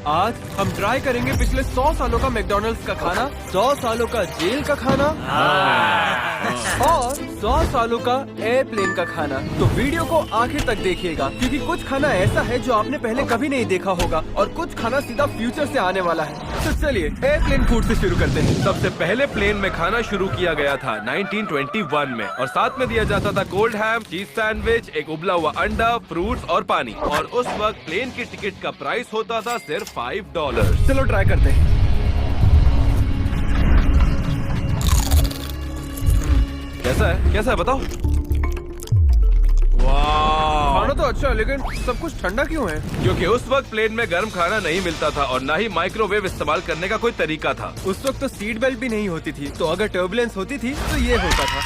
आज हम ट्राई करेंगे पिछले 100 सालों का मैकडॉनल्ड्स का खाना, 100 सालों का जेल का खाना और 100 सालों का एयरप्लेन का खाना। तो वीडियो को आखिर तक देखिएगा क्योंकि कुछ खाना ऐसा है जो आपने पहले कभी नहीं देखा होगा और कुछ खाना सीधा फ्यूचर से आने वाला है। तो चलिए एयरप्लेन फूड से शुरू करते हैं। सबसे पहले प्लेन में खाना शुरू किया गया था 1921 में और साथ में दिया जाता था कोल्ड हैम, चीज सैंडविच, एक उबला हुआ अंडा, फ्रूट्स और पानी। और उस वक्त प्लेन की टिकट का प्राइस होता था सिर्फ $5। चलो ट्राई करते हैं। कैसा है बताओ। खाना तो अच्छा है लेकिन सब कुछ ठंडा क्यों है? क्योंकि उस वक्त प्लेन में गर्म खाना नहीं मिलता था और न ही माइक्रोवेव इस्तेमाल करने का कोई तरीका था। उस वक्त तो सीट बेल्ट भी नहीं होती थी, तो अगर टर्बुलेंस होती थी तो ये होता था।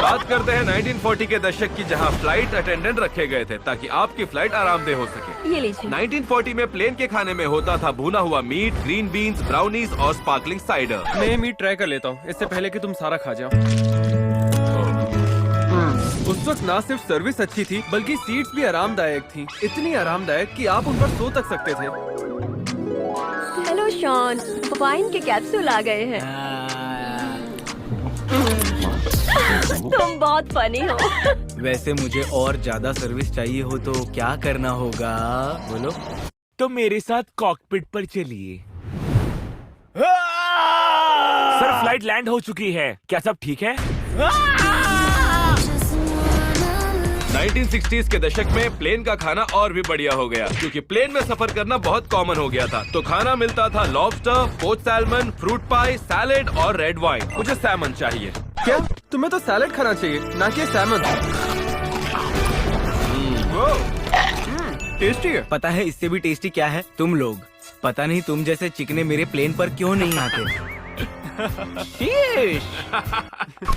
बात करते हैं 1940 के दशक की, जहां फ्लाइट अटेंडेंट रखे गए थे ताकि आपकी फ्लाइट आरामदेह हो सके। ये लीजिए। 1940 में प्लेन के खाने में होता था भुना हुआ मीट, ग्रीन बीन्स, ब्राउनीज और स्पार्कलिंग साइडर। मैं ये मीट ट्राई कर लेता हूँ इससे पहले कि तुम सारा खा जाओ। उस वक्त ना सिर्फ सर्विस अच्छी थी बल्कि सीट्स भी आरामदायक थी, इतनी आरामदायक कि आप उन पर सो तक सकते थे। हेलो शॉन, वाइन के कैप्सूल आ गए हैं। तुम बहुत फनी हो। वैसे मुझे और ज्यादा सर्विस चाहिए हो तो क्या करना होगा बोलो? तो मेरे साथ कॉकपिट पर चलिए। सर फ्लाइट लैंड हो चुकी है, क्या सब ठीक है? 1960s के दशक में प्लेन का खाना और भी बढ़िया हो गया क्योंकि प्लेन में सफर करना बहुत कॉमन हो गया था। तो खाना मिलता था लॉबस्टर, पोच सैल्मन, फ्रूट पाई, सैलेड और रेड वाइन। मुझे सैमन चाहिए। क्या? तुम्हें तो सैलेड खाना चाहिए ना कि सैमन। टेस्टी है। पता है इससे भी टेस्टी क्या है? तुम लोग। पता नहीं तुम जैसे चिकने मेरे प्लेन पर क्यों नहीं आते।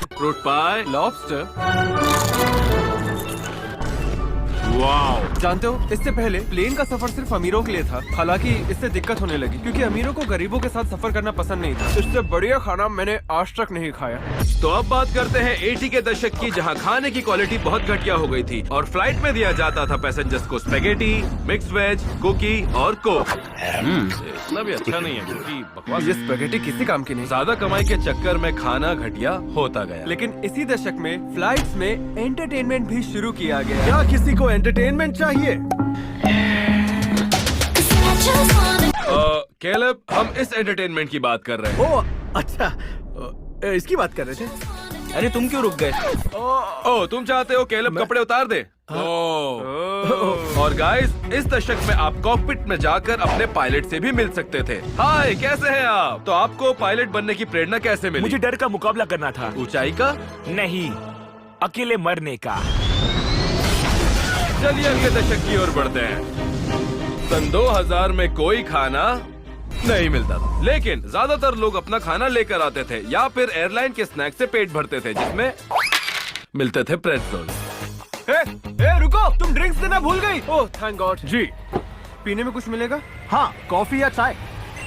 फ्रूट पाई, लॉबस्टर। वाओ। जानते हो इससे पहले प्लेन का सफर सिर्फ अमीरों के लिए था, हालांकि इससे दिक्कत होने लगी क्योंकि अमीरों को गरीबों के साथ सफर करना पसंद नहीं था। इससे बढ़िया खाना मैंने आज तक नहीं खाया। तो अब बात करते हैं 80 के दशक की, जहां खाने की क्वालिटी बहुत घटिया हो गई थी और फ्लाइट में दिया जाता था पैसेंजर्स को स्पेगेटी, मिक्स वेज, कुकी और कोक। इतना भी अच्छा नहीं है क्योंकि बकवास। ये स्पेगेटी किसी काम की नहीं। ज्यादा कमाई के चक्कर में खाना घटिया होता गया। लेकिन इसी दशक में फ्लाइट्स में एंटरटेनमेंट भी शुरू किया गया। क्या किसी को एंटरटेनमेंट चाहिए? कैलब, हम इस एंटरटेनमेंट की बात कर रहे हैं। ओह अच्छा, इसकी बात कर रहे थे। अरे तुम क्यों रुक गए? ओह तुम चाहते हो कैलब कपड़े उतार दे? और गाइस, इस दशक में आप कॉकपिट में जाकर अपने पायलट से भी मिल सकते थे। हाय, कैसे हैं आप? तो आपको पायलट बनने की प्रेरणा कैसे मिली? मुझे डर का मुकाबला करना था। ऊंचाई का नहीं, अकेले मरने का। चलिए अगले दशक की ओर बढ़ते हैं। सन 2000 में कोई खाना नहीं मिलता था, लेकिन ज्यादातर लोग अपना खाना लेकर आते थे या फिर एयरलाइन के स्नैक से पेट भरते थे, जिसमें मिलते थे प्रेट्ज़ेल। रुको, तुम ड्रिंक्स देना भूल गई। Oh thank God. जी, पीने में कुछ मिलेगा? हाँ, कॉफी या चाय?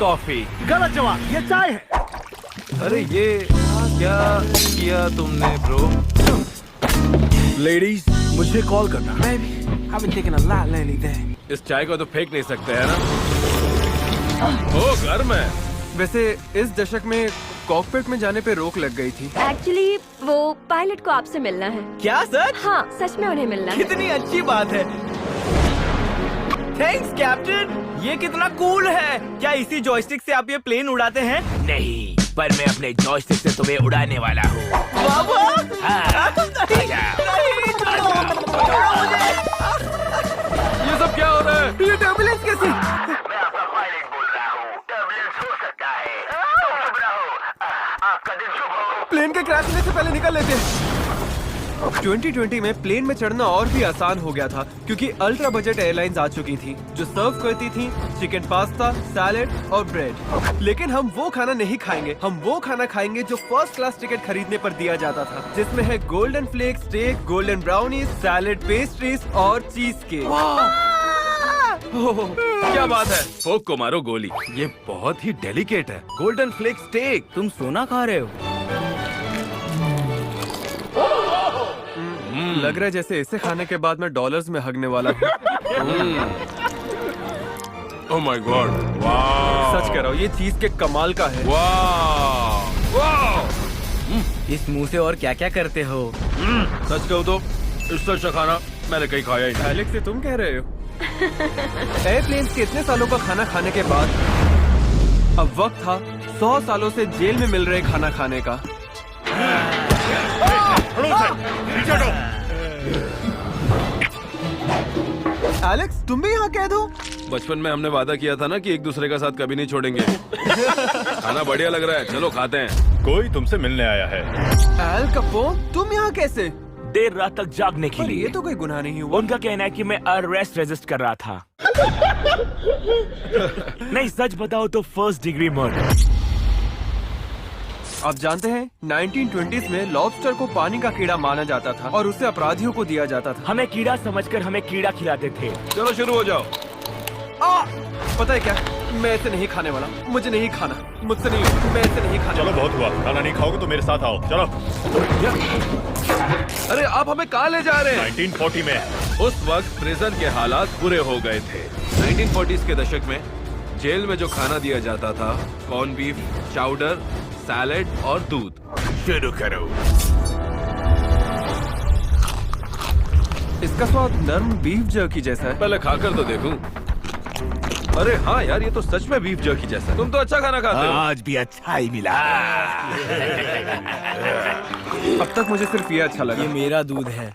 कॉफी। गलत जवाब, ये चाय है। अरे ये क्या किया तुमने ब्रो? लेडीज, मुझे कॉल करना। इस चाय को तो फेंक नहीं सकते है ना? ओह गर्म है। वैसे इस दशक में कॉकपिट में जाने पे रोक लग गई थी। एक्चुअली वो पायलट को आपसे मिलना है। क्या सच? हाँ, सच में उन्हें मिलना है। कितनी अच्छी बात है। थैंक्स कैप्टन, ये कितना कूल है। क्या इसी जॉयस्टिक से आप ये प्लेन उड़ाते हैं? नहीं, पर मैं अपने जॉयस्टिक से तुम्हें उड़ाने वाला हूँ। बाबा! ये सब क्या हो रहा है? ये टर्बुलेंस कैसे? मैं आपका पायलट बोल रहा हूँ। टर्बुलेंस हो सकता है। चुप रहो। आपका दिन शुभ हो। प्लेन के क्रैश होने से पहले निकल लेते हैं। 2020 में प्लेन में चढ़ना और भी आसान हो गया था क्योंकि अल्ट्रा बजट एयरलाइंस आ चुकी थी जो सर्व करती थी चिकन पास्ता, सैलेड और ब्रेड। लेकिन हम वो खाना नहीं खाएंगे, हम वो खाना खाएंगे जो फर्स्ट क्लास टिकट खरीदने पर दिया जाता था, जिसमें है golden flake steak, golden brownies, salad, pastries और चीज केक। क्या बात है? फोक को मारो गोली। ये बहुत ही डेलिकेट है। Golden flake steak. तुम सोना खा रहे हो? लग रहा है जैसे इसे खाने के बाद मैं डॉलर्स में हगने वाला हूँ। ओह माय गॉड, वाह, सच कह रहा हूँ, ये चीज के कमाल का है। वाह वाह। इस मुंह से और क्या क्या करते हो? सच कहूँ तो इससे अच्छा खाना मैंने कहीं खाया ही नहीं। एलेक्स, ये तुम कह रहे हो? एयरप्लेन्स के इतने सालों का खाना खाने के बाद अब वक्त था 100 सालों से जेल में मिल रहे खाना खाने का। एलेक्स, तुम भी यहाँ कैद हो? बचपन में हमने वादा किया था ना कि एक दूसरे का साथ कभी नहीं छोड़ेंगे। खाना बढ़िया लग रहा है, चलो खाते हैं। कोई तुमसे मिलने आया है। एल कपोन, तुम यहाँ कैसे? देर रात तक जागने के पर लिए। ये तो कोई गुनाह नहीं हुआ। उनका कहना है कि मैं अरेस्ट रेजिस्ट कर रहा था। नहीं, सच बताओ तो फर्स्ट डिग्री मर्डर। आप जानते हैं 1920s में लॉबस्टर को पानी का कीड़ा माना जाता था और उसे अपराधियों को दिया जाता था। हमें कीड़ा समझकर हमें कीड़ा खिलाते थे। चलो शुरू हो जाओ। पता है क्या, मैं इसे नहीं खाने वाला, मुझे नहीं खाना, मुझसे नहीं होगा, मैं इसे नहीं खाने चलो वाला। बहुत हुआ, खाना नहीं खाओगे तो मेरे साथ आओ। चलो। अरे आप हमें कहाँ ले जा रहे हैं? 1940 में उस वक्त प्रिजन के हालात बुरे हो गए थे। 1940s के दशक में जेल में जो खाना दिया जाता था, कॉर्न बीफ, चाउडर, सैलेड और दूध। शुरू करो। इसका स्वाद नर्म बीफ जर्की जैसा है। पहले खाकर तो देखूं। अरे हाँ यार, ये तो सच में बीफ जर्की जैसा है। तुम तो अच्छा खाना खाते हो। आज भी अच्छा ही मिला। अब तक मुझे सिर्फ ये अच्छा लगा। ये मेरा दूध है।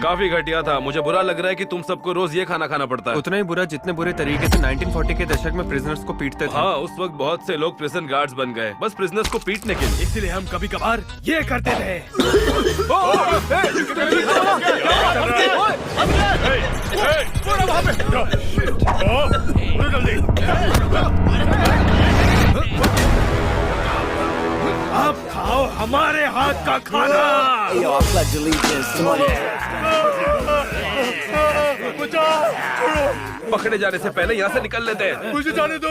काफी घटिया था। मुझे बुरा लग रहा है कि तुम सबको रोज ये खाना खाना पड़ता है। उतना ही बुरा जितने बुरे तरीके से 1940 के दशक में प्रिजनर्स को पीटते थे। हाँ, उस वक्त बहुत से लोग प्रिजन गार्ड्स बन गए, बस प्रिजनर्स को पीटने के लिए। इसलिए हम कभी कभार ये करते थे। अब खाओ हमारे हाथ का खाना। पकड़े जाने से पहले यहाँ से निकल लेते हैं। मुझे जाने दो।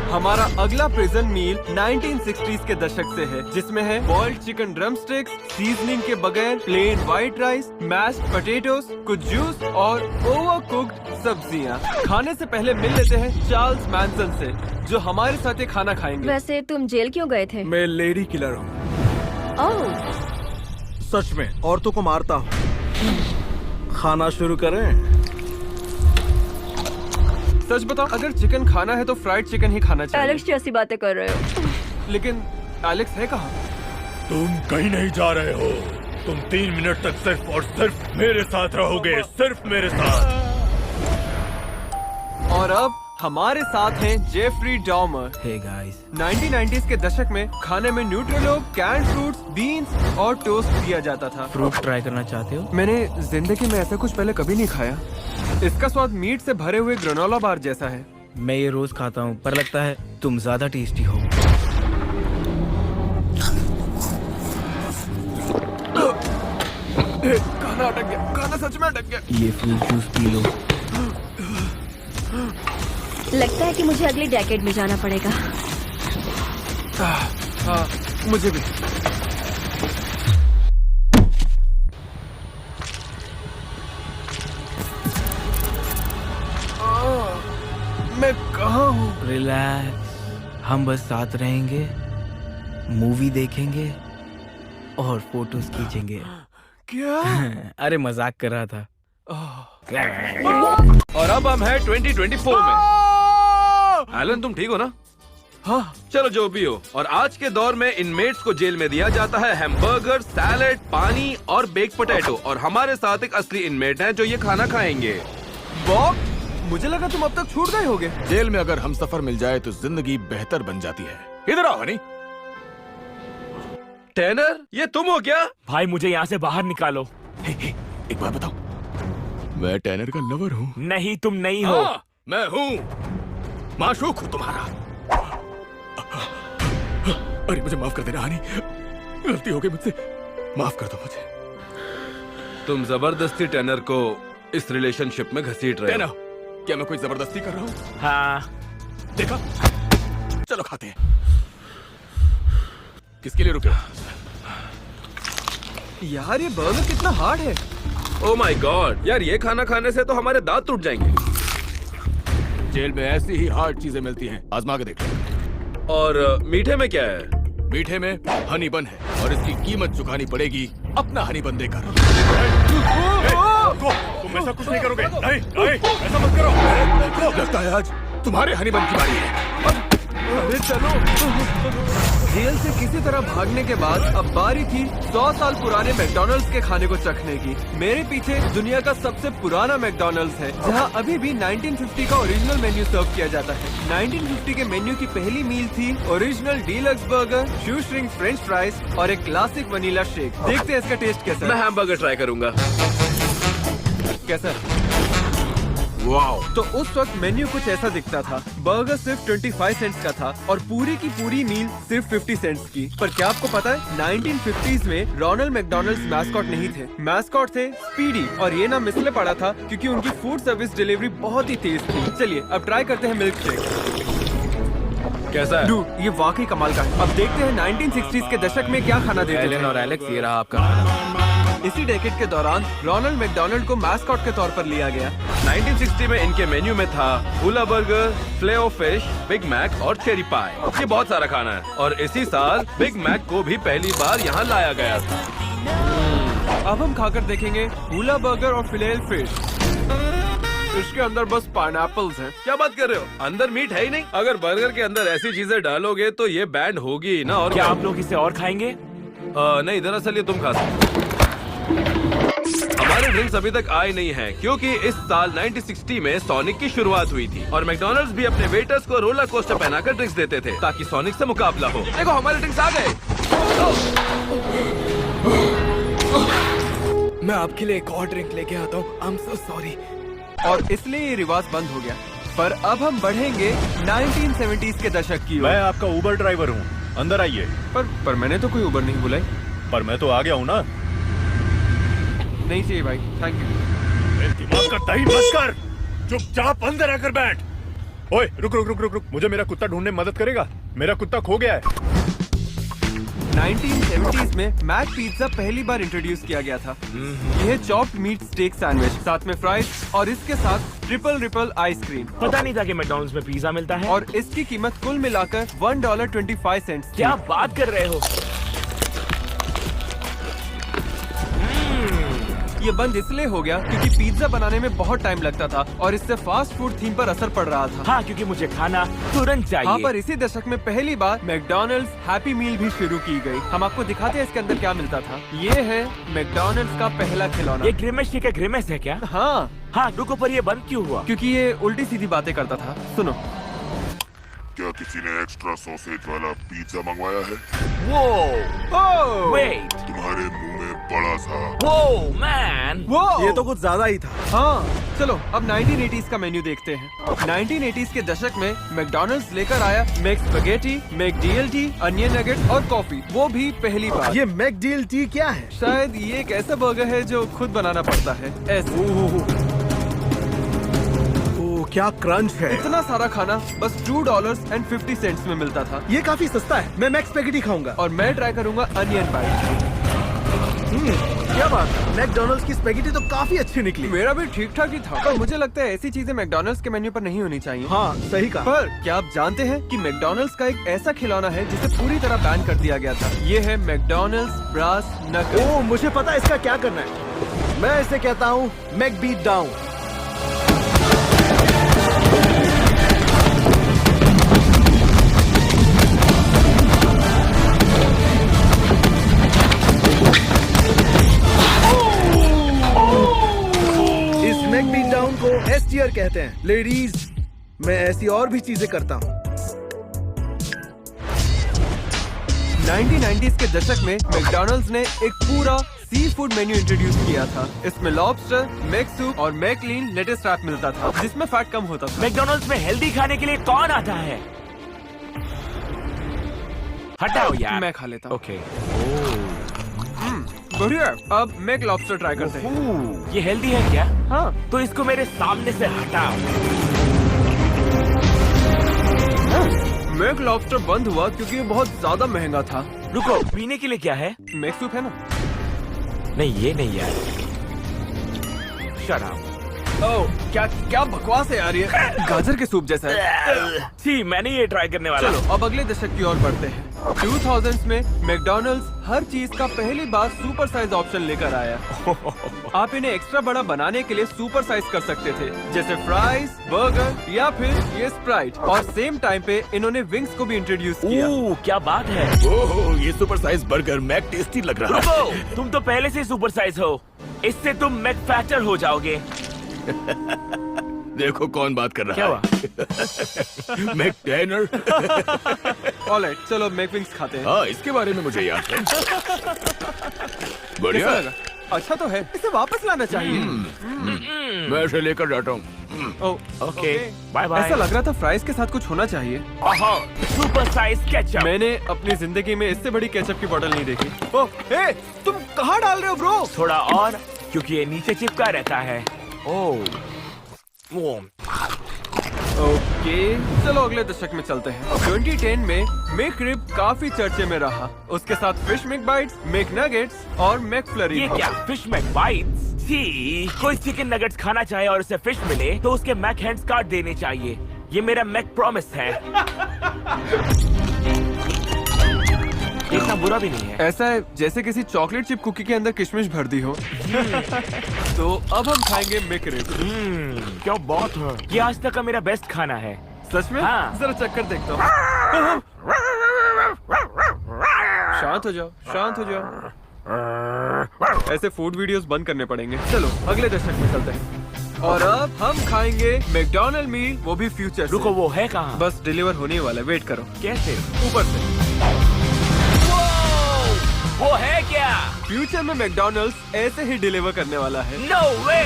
हमारा अगला प्रिजन मील 1960s के दशक से है, जिसमें है boiled chicken drumsticks, seasoning के बगैर plain white rice, mashed potatoes, कुछ जूस और ओवर कुक्ड सब्जियां। खाने से पहले मिल लेते हैं चार्ल्स मैनसन से, जो हमारे साथ ये खाना खाएंगे। वैसे तुम जेल क्यों गए थे? मैं लेडी किलर हूँ। ओह, सच में औरतों को मारता हूँ। खाना शुरू करें? सच बताओ, अगर चिकन खाना है तो फ्राइड चिकन ही खाना चाहिए। एलेक्स जैसी बातें कर रहे हो। लेकिन एलेक्स है कहाँ? तुम कहीं नहीं जा रहे हो। तुम 3 मिनट तक सिर्फ और सिर्फ मेरे साथ रहोगे, सिर्फ मेरे साथ। और अब हमारे साथ हैं Jeffrey Domar. Hey guys, 1990s के दशक में खाने में न्यूट्रेलो, कैंड फ्रूट्स, बीन्स और टोस्ट दिया जाता था। फ्रूट ट्राई करना चाहते हो? मैंने जिंदगी में ऐसा कुछ पहले कभी नहीं खाया। इसका स्वाद मीट से भरे हुए ग्रेनोला बार जैसा है। मैं ये रोज खाता हूँ, पर लगता है तुम ज्यादा टेस्टी हो। खाना अटक गया, खाना सच में अटक गया। ये फ्रूट जूस पी लो। लगता है कि मुझे अगले डेकेड में जाना पड़ेगा। हाँ, मुझे भी। मैं कहाँ हूँ? रिलैक्स, हम बस साथ रहेंगे, मूवी देखेंगे और फोटोज खींचेंगे। क्या? अरे मजाक कर रहा था। और अब हम हैं 2024 में। एलन, तुम ठीक हो ना? हाँ, चलो जो भी हो। और आज के दौर में इनमेट्स को जेल में दिया जाता है हैमबर्गर, सैलेड, पानी और बेक पोटैटो। और हमारे साथ एक असली इनमेट है जो ये खाना खाएंगे। बॉब, मुझे लगा तुम अब तक छूट गए होगे। जेल में अगर हमसफर मिल जाए तो जिंदगी बेहतर बन जाती है। इधर आओ हनी। टैनर, ये तुम हो क्या? भाई मुझे यहाँ से बाहर निकालो। एक बात बताओ, मैं टैनर का लवर हूँ। नहीं, तुम नहीं हो। हाँ, मैं हूँ। माशूक हूँ तुम्हारा। अरे मुझे माफ कर देना हनी, गलती हो गई मुझसे, माफ कर दो मुझे। तुम जबरदस्ती टैनर को इस रिलेशनशिप में घसीट रहे हो। क्या मैं कोई जबरदस्ती कर रहा हूँ? हाँ, देखा, चलो खाते हैं। किसके लिए रुके? यार ये बर्गर कितना हार्ड है। ओ माय गॉड यार, ये खाना खाने से तो हमारे दांत टूट जाएंगे। जेल में ऐसी ही हार्ड चीजें मिलती हैं, आजमा के देखो। और मीठे में क्या है? मीठे में हनी बन है और इसकी कीमत चुकानी पड़ेगी अपना हनी बन देकर। तुम ऐसा कुछ नहीं करोगे। नहीं नहीं, ऐसा मत करो। लगता है आज तुम्हारे हनी बन की बारी है। अरे चलो। जेल से किसी तरह भागने के बाद अब बारी थी 100 साल पुराने मैकडॉनल्ड्स के खाने को चखने की। मेरे पीछे दुनिया का सबसे पुराना मैकडॉनल्ड्स है, जहां अभी भी 1950 का ओरिजिनल मेन्यू सर्व किया जाता है। 1950 के मेन्यू की पहली मील थी ओरिजिनल डीलक्स बर्गर, शू श्रिंक फ्रेंच फ्राइज और एक क्लासिक वनीला शेक। देखते हैं इसका टेस्ट कैसा मैं है। हैमबर्गर ट्राई करूंगा। कैसा है? वाओ। तो उस वक्त मेन्यू कुछ ऐसा दिखता था। बर्गर सिर्फ 25 सेंट्स का था और पूरी की पूरी मील सिर्फ 50 सेंट्स की। पर क्या आपको पता है 1950s में रोनाल्ड मैकडॉनल्ड्स मैस्कॉट नहीं थे। मैस्कॉट थे स्पीडी, और ये नाम इसलिए पड़ा था क्योंकि उनकी फूड सर्विस डिलीवरी बहुत ही तेज थी। चलिए अब ट्राई करते हैं मिल्क शेक। कैसा है? डूड, ये वाकई कमाल का है। अब देखते हैं 1960s के दशक में क्या खाना देते एलन थे। और एलेक्स, ये रहा आपका खाना। इसी डेकेड के दौरान रोनाल्ड मैकडॉनल्ड को मैस्कॉट के तौर पर लिया गया। 1960 में इनके मेन्यू में था hula burger, filet o fish, big Mac और चेरी पाई। ये बहुत सारा खाना है और इसी साल बिग मैक को भी पहली बार यहाँ लाया गया था। अब हम खाकर देखेंगे हुला बर्गर और फिलेल फिश। इसके अंदर बस पाइनएप्पल्स हैं। क्या बात कर रहे हो? अंदर मीट है ही नहीं। अगर बर्गर के अंदर ऐसी चीजें डालोगे तो ये बैंड होगी ना। और क्या आप लोग इसे और खाएंगे? नहीं, दरअसल ये तुम खा सकते। हमारे ड्रिंक्स अभी तक आए नहीं हैं क्योंकि इस साल 1960 में सोनिक की शुरुआत हुई थी और मैकडॉनल्ड्स भी अपने वेटर्स को रोलर कोस्टर पहनाकर ड्रिंक्स देते थे ताकि सोनिक से मुकाबला हो। देखो हमारे ड्रिंक्स आ गए। मैं आपके लिए एक और ड्रिंक लेके आता हूँ। I am so sorry. और इसलिए ये रिवाज बंद हो गया। पर अब हम बढ़ेंगे 1970s के दशक की ओर। मैं आपका उबर ड्राइवर हूँ, अंदर आइए। पर मैंने तो कोई उबर नहीं बुलाई। पर मैं तो आ गया हूँ ना। नहीं चाहिए भाई, थैंक यू। दिमाग का दही मत कर, चुपचाप अंदर आकर बैठ। ओए रुक रुक रुक रुक रुक, मुझे मेरा कुत्ता ढूंढने में मदद करेगा? मेरा कुत्ता खो गया है। 1970s में मैक पिज्जा पहली बार इंट्रोड्यूस किया गया था। यह चॉप्ड मीट स्टेक सैंडविच, साथ में फ्राइज और इसके साथ ट्रिपल रिपल आइसक्रीम। पता नहीं था कि मैकडॉनल्ड्स में पिज्जा मिलता है। और इसकी कीमत कुल मिलाकर $1.25। क्या बात कर रहे हो? ये बंद इसलिए हो गया क्योंकि पिज्जा बनाने में बहुत टाइम लगता था और इससे फास्ट फूड थीम पर असर पड़ रहा था। हाँ, क्योंकि मुझे खाना तुरंत चाहिए। हाँ, पर इसी दशक में पहली बार मैकडॉनल्ड्स हैप्पी मील भी शुरू की गई। हम आपको दिखाते हैं इसके अंदर क्या मिलता था। ये है मैकडॉनल्ड्स का पहला खिलौना। ये ग्रिमेश का ग्रिमेश है क्या? हाँ हाँ, रुको, पर ये बंद क्यों हुआ? क्योंकि ये उल्टी सीधी बातें करता था। सुनो। क्या किसी ने एक्स्ट्रा सॉसेज वाला पिज्जा मंगवाया है? वो वेट, तुम्हारे मुंह में बड़ा सा। वो मैन, ये तो कुछ ज्यादा ही था। हाँ चलो अब 1980s का मेन्यू देखते हैं। 1980s के दशक में मैकडॉनल्ड्स लेकर आया Mac spaghetti, Mac DLT, onion nuggets और कॉफी, वो भी पहली बार। ये मैक डीएलटी क्या है? शायद ये एक ऐसा बर्गर है जो खुद बनाना पड़ता है। ऐसे क्या क्रंच है। इतना सारा खाना बस $2.50 में मिलता था। ये काफी सस्ता है। मैं मैक स्पैगेटी खाऊंगा। और मैं ट्राई करूंगा अनियन बाइट। क्या बात है, मैकडॉनल्ड्स की स्पैगेटी तो काफी अच्छी निकली। मेरा भी ठीक ठाक ही था, पर मुझे लगता है ऐसी चीजें मैकडॉनल्ड्स के मेन्यू पर नहीं होनी चाहिए। हाँ सही कहा। पर क्या आप जानते हैं कि मैकडॉनल्ड्स का एक ऐसा खिलौना है जिसे पूरी तरह बैन कर दिया गया था। ये है मैकडॉनल्ड्स ब्रास नकल। ओह, मुझे पता है इसका क्या करना है। मैं इसे कहता हूँ मैक बीट डाउन। को एस टियर कहते हैं। लेडीज, मैं ऐसी और भी चीजें करता हूँ। 1990s के दशक में मैकडॉनल्ड्स ने एक पूरा सी फूड मेन्यू इंट्रोड्यूस किया था। इसमें लॉबस्टर, मैक सूप और मैकलीन लेटेस्ट रैप मिलता था जिसमें फैट कम होता था। मैकडॉनल्ड्स में हेल्दी खाने के लिए कौन आता है? हटाओ यार, मैं खा लेता हूँ। ओके, बढ़िया। अब मैक लॉबस्टर ट्राई करते हैं। ये हेल्दी है क्या? हाँ, तो इसको मेरे सामने से हटाओ। मैक लॉबस्टर बंद हुआ क्योंकि ये बहुत ज्यादा महंगा था। रुको, पीने के लिए क्या है? मैक सूप है ना। नहीं ये नहीं यार। Shut up. ओह, क्या बकवास है यार ये। गाजर के सूप जैसा है। छी, मैंने ये ट्राई करने वाला। चलो अब अगले दशक की ओर बढ़ते हैं। 2000s में मैकडॉनल्ड्स हर चीज का पहली बार सुपर साइज ऑप्शन लेकर आया। आप इन्हें एक्स्ट्रा बड़ा बनाने के लिए सुपर साइज कर सकते थे, जैसे फ्राइज, बर्गर या फिर ये स्प्राइट। और सेम टाइम पे इन्होंने विंग्स को भी इंट्रोड्यूस किया। ओह, क्या बात है। ओह, ये super size burger Mac tasty लग रहा है। रुको, तुम तो पहले से सुपर साइज हो, इससे तुम मैक फैक्टर हो जाओगे। देखो कौन बात कर रहा क्या है। Mac tenor. ऑलराइट, चलो मैकविंग्स खाते हैं। हाँ, इसके बारे में मुझे याद है। बढ़िया। कैसा लगा? अच्छा तो है, इसे वापस लाना चाहिए। मैं इसे लेकर जाता हूँ। Okay, bye bye. ऐसा लग रहा था फ्राइज के साथ कुछ होना चाहिए। Super size ketchup. मैंने अपनी जिंदगी में इससे बड़ी केचप की बोतल नहीं देखी। ओह, हे, तुम कहाँ डाल रहे हो ब्रो? थोड़ा और, क्योंकि ये नीचे चिपका रहता है। ओह, ओके, चलो अगले दशक में चलते हैं। 2010 में मैकरिब काफी चर्चे में रहा। उसके साथ फिश मैकबाइट्स, मैकनगेट्स और मैकफ्लरी। ये क्या फिश मैकबाइट्स? छी, कोई चिकन नगेट्स खाना चाहे और उसे फिश मिले तो उसके मैक हैंड्स काट देने चाहिए। ये मेरा मैक प्रॉमिस है। इतना बुरा भी नहीं है। ऐसा है जैसे किसी चॉकलेट चिप कुकी के अंदर किशमिश भर दी हो। तो अब हम खाएंगे मैकरिब। क्या बात है। ये आज तक का मेरा बेस्ट खाना है। सच में? हाँ। जरा चक्कर देखता हूँ। शांत हो जाओ, शांत हो जाओ। ऐसे फूड वीडियोस बंद करने पड़ेंगे। चलो अगले दशक में चलते हैं। और अब हम खाएंगे मैकडॉनल्ड मील, वो भी फ्यूचर से। रुको, वो है कहाँ? बस डिलीवर होने वाला है, वेट करो। कैसे? ऊपर से। वो है क्या? फ्यूचर में मैकडॉनल्ड्स ऐसे ही डिलीवर करने वाला है। नो वे।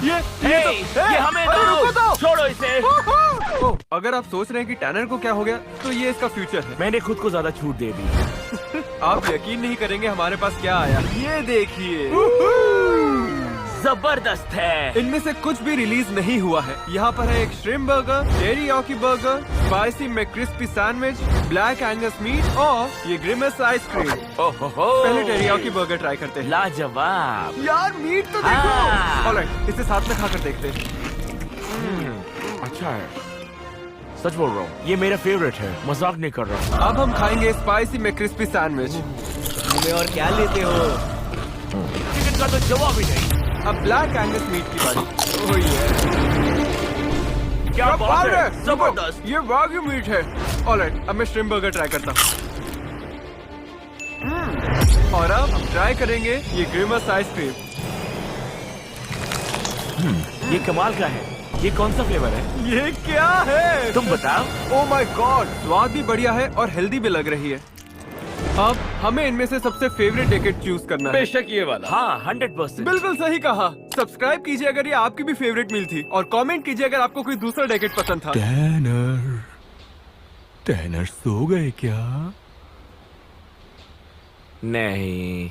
ये हमें दो। छोड़ो इसे। ओह, अगर आप सोच रहे हैं कि टैनर को क्या हो गया, तो ये इसका फ्यूचर है। मैंने खुद को ज्यादा छूट दे दी। आप यकीन नहीं करेंगे हमारे पास क्या आया। ये देखिए, जबरदस्त है। इनमें से कुछ भी रिलीज नहीं हुआ है। यहाँ पर है एक shrimp burger, teriyaki burger, spicy McCrispy sandwich, black Angus meat और ये ग्रिमस आइसक्रीम। पहले टेरियाकी बर्गर ट्राई करते हैं। लाजवाब। यार मीट तो देखो। ऑलराइट, इसे साथ में खाकर देखते हैं। अच्छा है, सच बोल रहा हूँ, ये मेरा फेवरेट है, मजाक नहीं कर रहा हूँ। अब हम खाएंगे स्पाइसी मैक्रिस्पी सैंडविच। तुम्हें और क्या लेते हो? चिकन का तो जवाब ही नहीं। अब ब्लैक एंगस मीट की बारी। ओह ये क्या बात है, जबरदस्त। ये वाग्यू मीट है। ऑलराइट, अब मैं श्रिम्प बर्गर ट्राई करता हूँ। और अब हम ट्राई करेंगे ये ग्रिमस आइसक्रीम। ये कमाल का है। ये कौन सा फ्लेवर है? ये क्या है? तुम बताओ। ओह माय गॉड, स्वाद भी बढ़िया है और हेल्दी भी लग रही है। अब हमें इनमें से सबसे फेवरेट डेकेट चूज करना है। बेशक ये वाला। हाँ, 100%। बिल्कुल सही कहा। सब्सक्राइब कीजिए अगर ये आपकी भी फेवरेट मील थी, और कमेंट कीजिए अगर आपको कोई दूसरा डेकेट पसंद था। टैनर सो गए क्या? नहीं।